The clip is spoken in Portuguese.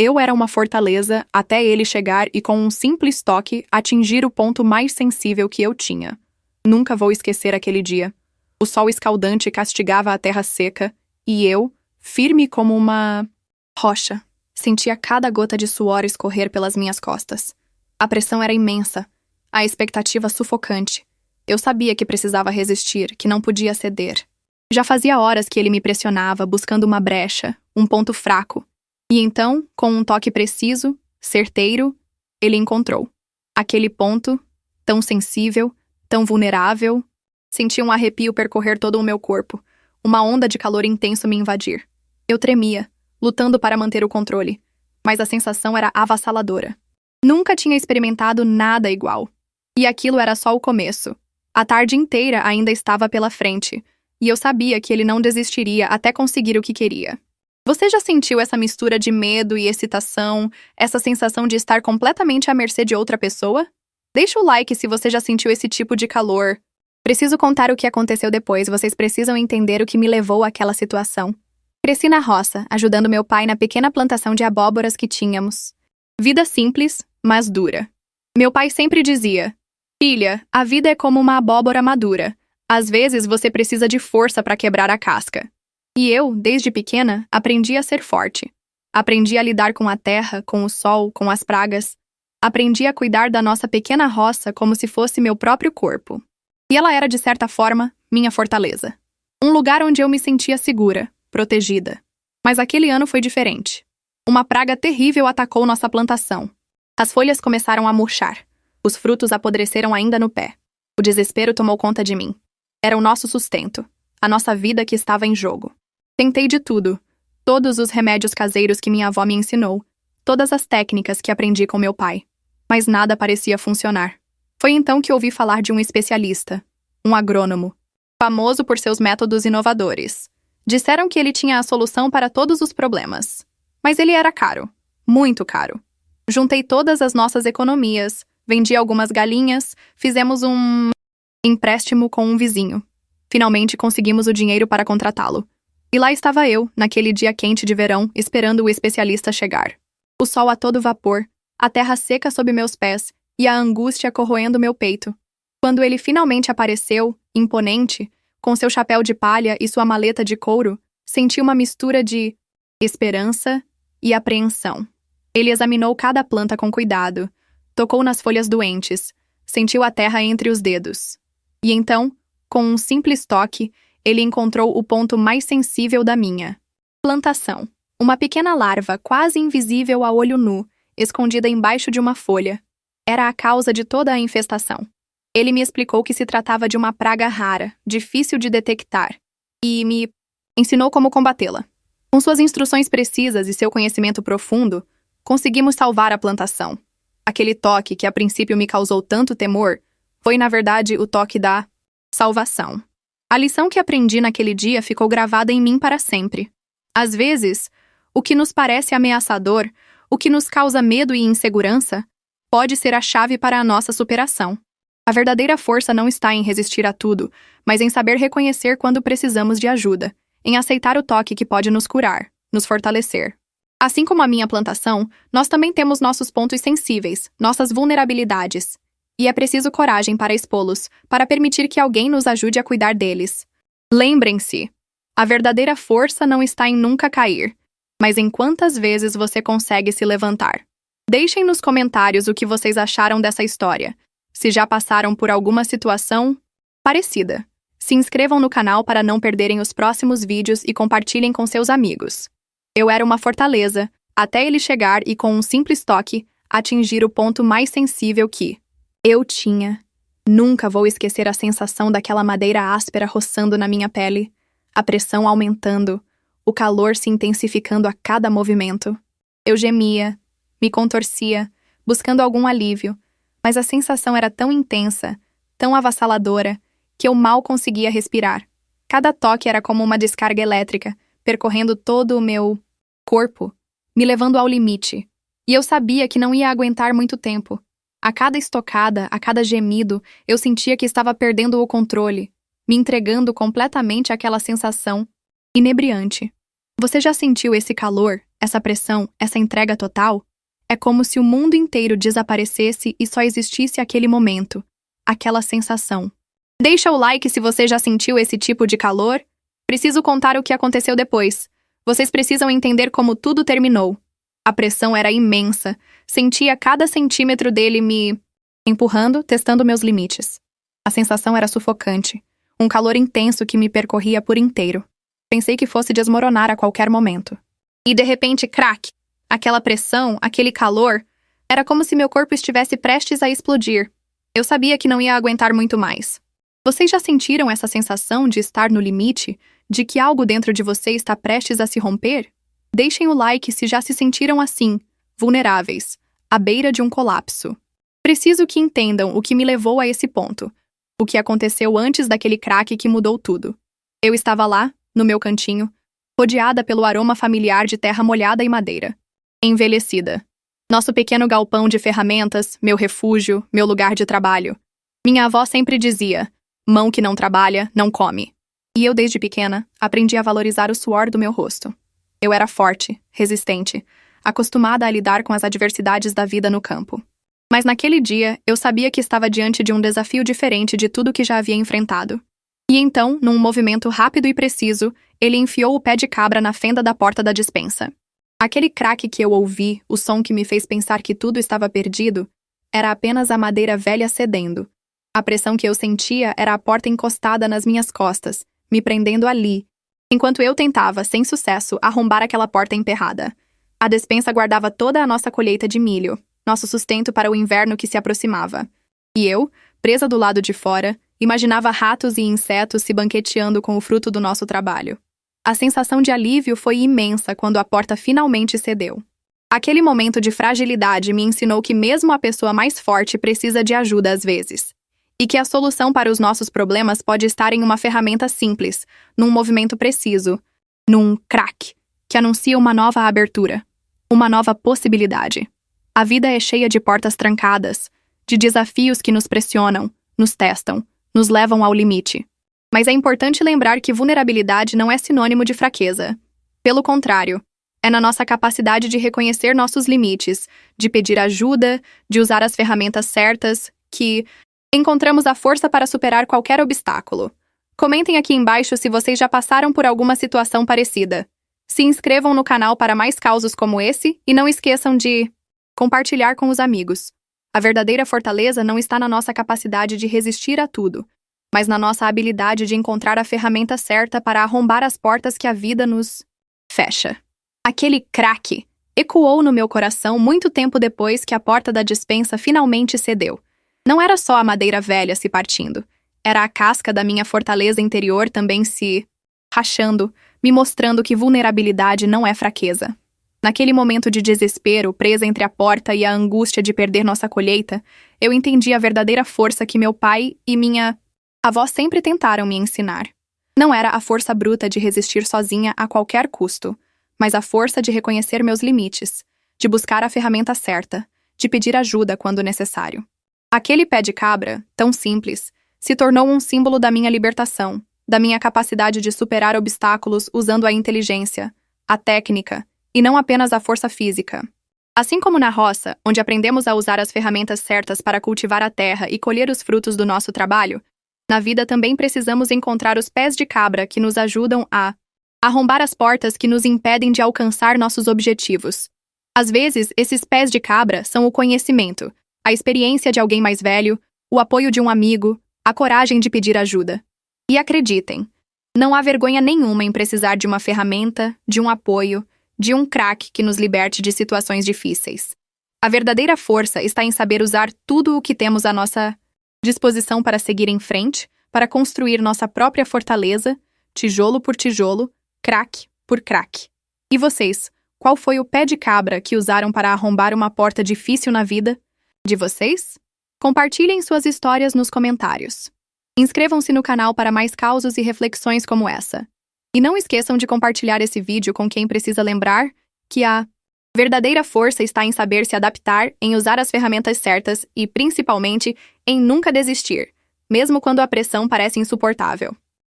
Eu era uma fortaleza até ele chegar e, com um simples toque, atingir o ponto mais sensível que eu tinha. Nunca vou esquecer aquele dia. O sol escaldante castigava a terra seca e eu, firme como uma rocha, sentia cada gota de suor escorrer pelas minhas costas. A pressão era imensa, a expectativa sufocante. Eu sabia que precisava resistir, que não podia ceder. Já fazia horas que ele me pressionava, buscando uma brecha, um ponto fraco. E então, com um toque preciso, certeiro, ele encontrou. Aquele ponto, tão sensível, tão vulnerável. Senti um arrepio percorrer todo o meu corpo, uma onda de calor intenso me invadir. Eu tremia, lutando para manter o controle, mas a sensação era avassaladora. Nunca tinha experimentado nada igual. E aquilo era só o começo. A tarde inteira ainda estava pela frente, e eu sabia que ele não desistiria até conseguir o que queria. Você já sentiu essa mistura de medo e excitação, essa sensação de estar completamente à mercê de outra pessoa? Deixa o like se você já sentiu esse tipo de calor. Preciso contar o que aconteceu depois, vocês precisam entender o que me levou àquela situação. Cresci na roça, ajudando meu pai na pequena plantação de abóboras que tínhamos. Vida simples, mas dura. Meu pai sempre dizia: "Filha, a vida é como uma abóbora madura. Às vezes você precisa de força para quebrar a casca." E eu, desde pequena, aprendi a ser forte. Aprendi a lidar com a terra, com o sol, com as pragas. Aprendi a cuidar da nossa pequena roça como se fosse meu próprio corpo. E ela era, de certa forma, minha fortaleza. Um lugar onde eu me sentia segura, protegida. Mas aquele ano foi diferente. Uma praga terrível atacou nossa plantação. As folhas começaram a murchar. Os frutos apodreceram ainda no pé. O desespero tomou conta de mim. Era o nosso sustento, a nossa vida que estava em jogo. Tentei de tudo. Todos os remédios caseiros que minha avó me ensinou. Todas as técnicas que aprendi com meu pai. Mas nada parecia funcionar. Foi então que ouvi falar de um especialista, um agrônomo, famoso por seus métodos inovadores. Disseram que ele tinha a solução para todos os problemas. Mas ele era caro, muito caro. Juntei todas as nossas economias, vendi algumas galinhas, fizemos um empréstimo com um vizinho. Finalmente conseguimos o dinheiro para contratá-lo. E lá estava eu, naquele dia quente de verão, esperando o especialista chegar. O sol a todo vapor, a terra seca sob meus pés e a angústia corroendo meu peito. Quando ele finalmente apareceu, imponente, com seu chapéu de palha e sua maleta de couro, senti uma mistura de esperança e apreensão. Ele examinou cada planta com cuidado, tocou nas folhas doentes, sentiu a terra entre os dedos. E então, com um simples toque, ele encontrou o ponto mais sensível da minha plantação. Uma pequena larva, quase invisível a olho nu, escondida embaixo de uma folha. Era a causa de toda a infestação. Ele me explicou que se tratava de uma praga rara, difícil de detectar, e me ensinou como combatê-la. Com suas instruções precisas e seu conhecimento profundo, conseguimos salvar a plantação. Aquele toque que a princípio me causou tanto temor foi, na verdade, o toque da salvação. A lição que aprendi naquele dia ficou gravada em mim para sempre. Às vezes, o que nos parece ameaçador, o que nos causa medo e insegurança, pode ser a chave para a nossa superação. A verdadeira força não está em resistir a tudo, mas em saber reconhecer quando precisamos de ajuda, em aceitar o toque que pode nos curar, nos fortalecer. Assim como a minha plantação, nós também temos nossos pontos sensíveis, nossas vulnerabilidades. E é preciso coragem para expô-los, para permitir que alguém nos ajude a cuidar deles. Lembrem-se, a verdadeira força não está em nunca cair, mas em quantas vezes você consegue se levantar. Deixem nos comentários o que vocês acharam dessa história, se já passaram por alguma situação parecida. Se inscrevam no canal para não perderem os próximos vídeos e compartilhem com seus amigos. Eu era uma fortaleza, até ele chegar e, com um simples toque, atingir o ponto mais sensível que eu tinha. Nunca vou esquecer a sensação daquela madeira áspera roçando na minha pele, a pressão aumentando, o calor se intensificando a cada movimento. Eu gemia, me contorcia, buscando algum alívio, mas a sensação era tão intensa, tão avassaladora, que eu mal conseguia respirar. Cada toque era como uma descarga elétrica, percorrendo todo o meu corpo, me levando ao limite. E eu sabia que não ia aguentar muito tempo. A cada estocada, a cada gemido, eu sentia que estava perdendo o controle, me entregando completamente àquela sensação inebriante. Você já sentiu esse calor, essa pressão, essa entrega total, é como se o mundo inteiro desaparecesse e só existisse aquele momento, aquela sensação. Deixa o like se você já sentiu esse tipo de calor. Preciso contar o que aconteceu depois. Vocês precisam entender como tudo terminou. A pressão era imensa. Sentia cada centímetro dele me empurrando, testando meus limites. A sensação era sufocante. Um calor intenso que me percorria por inteiro. Pensei que fosse desmoronar a qualquer momento. E de repente, crack! Aquela pressão, aquele calor, era como se meu corpo estivesse prestes a explodir. Eu sabia que não ia aguentar muito mais. Vocês já sentiram essa sensação de estar no limite, de que algo dentro de você está prestes a se romper? Deixem o like se já se sentiram assim, vulneráveis, à beira de um colapso. Preciso que entendam o que me levou a esse ponto. O que aconteceu antes daquele crack que mudou tudo. Eu estava lá, no meu cantinho, rodeada pelo aroma familiar de terra molhada e madeira. Envelhecida. Nosso pequeno galpão de ferramentas, meu refúgio, meu lugar de trabalho. Minha avó sempre dizia, mão que não trabalha, não come. E eu, desde pequena, aprendi a valorizar o suor do meu rosto. Eu era forte, resistente, acostumada a lidar com as adversidades da vida no campo. Mas naquele dia, eu sabia que estava diante de um desafio diferente de tudo que já havia enfrentado. E então, num movimento rápido e preciso, ele enfiou o pé de cabra na fenda da porta da despensa. Aquele craque que eu ouvi, o som que me fez pensar que tudo estava perdido, era apenas a madeira velha cedendo. A pressão que eu sentia era a porta encostada nas minhas costas, me prendendo ali, enquanto eu tentava, sem sucesso, arrombar aquela porta emperrada. A despensa guardava toda a nossa colheita de milho, nosso sustento para o inverno que se aproximava. E eu, presa do lado de fora, imaginava ratos e insetos se banqueteando com o fruto do nosso trabalho. A sensação de alívio foi imensa quando a porta finalmente cedeu. Aquele momento de fragilidade me ensinou que mesmo a pessoa mais forte precisa de ajuda às vezes. E que a solução para os nossos problemas pode estar em uma ferramenta simples, num movimento preciso, num crack, que anuncia uma nova abertura, uma nova possibilidade. A vida é cheia de portas trancadas, de desafios que nos pressionam, nos testam, nos levam ao limite. Mas é importante lembrar que vulnerabilidade não é sinônimo de fraqueza. Pelo contrário, é na nossa capacidade de reconhecer nossos limites, de pedir ajuda, de usar as ferramentas certas, que encontramos a força para superar qualquer obstáculo. Comentem aqui embaixo se vocês já passaram por alguma situação parecida. Se inscrevam no canal para mais causos como esse e não esqueçam de compartilhar com os amigos. A verdadeira fortaleza não está na nossa capacidade de resistir a tudo, mas na nossa habilidade de encontrar a ferramenta certa para arrombar as portas que a vida nos fecha. Aquele craque ecoou no meu coração muito tempo depois que a porta da despensa finalmente cedeu. Não era só a madeira velha se partindo, era a casca da minha fortaleza interior também se rachando, me mostrando que vulnerabilidade não é fraqueza. Naquele momento de desespero, presa entre a porta e a angústia de perder nossa colheita, eu entendi a verdadeira força que meu pai e minha avó sempre tentaram me ensinar. Não era a força bruta de resistir sozinha a qualquer custo, mas a força de reconhecer meus limites, de buscar a ferramenta certa, de pedir ajuda quando necessário. Aquele pé de cabra, tão simples, se tornou um símbolo da minha libertação, da minha capacidade de superar obstáculos usando a inteligência, a técnica, e não apenas a força física. Assim como na roça, onde aprendemos a usar as ferramentas certas para cultivar a terra e colher os frutos do nosso trabalho, na vida também precisamos encontrar os pés de cabra que nos ajudam a arrombar as portas que nos impedem de alcançar nossos objetivos. Às vezes, esses pés de cabra são o conhecimento, a experiência de alguém mais velho, o apoio de um amigo, a coragem de pedir ajuda. E acreditem, não há vergonha nenhuma em precisar de uma ferramenta, de um apoio, de um crack que nos liberte de situações difíceis. A verdadeira força está em saber usar tudo o que temos à nossa disposição para seguir em frente, para construir nossa própria fortaleza, tijolo por tijolo, crack por crack. E vocês, qual foi o pé de cabra que usaram para arrombar uma porta difícil na vida de vocês? Compartilhem suas histórias nos comentários. Inscrevam-se no canal para mais causos e reflexões como essa. E não esqueçam de compartilhar esse vídeo com quem precisa lembrar que a verdadeira força está em saber se adaptar, em usar as ferramentas certas e, principalmente, em nunca desistir, mesmo quando a pressão parece insuportável.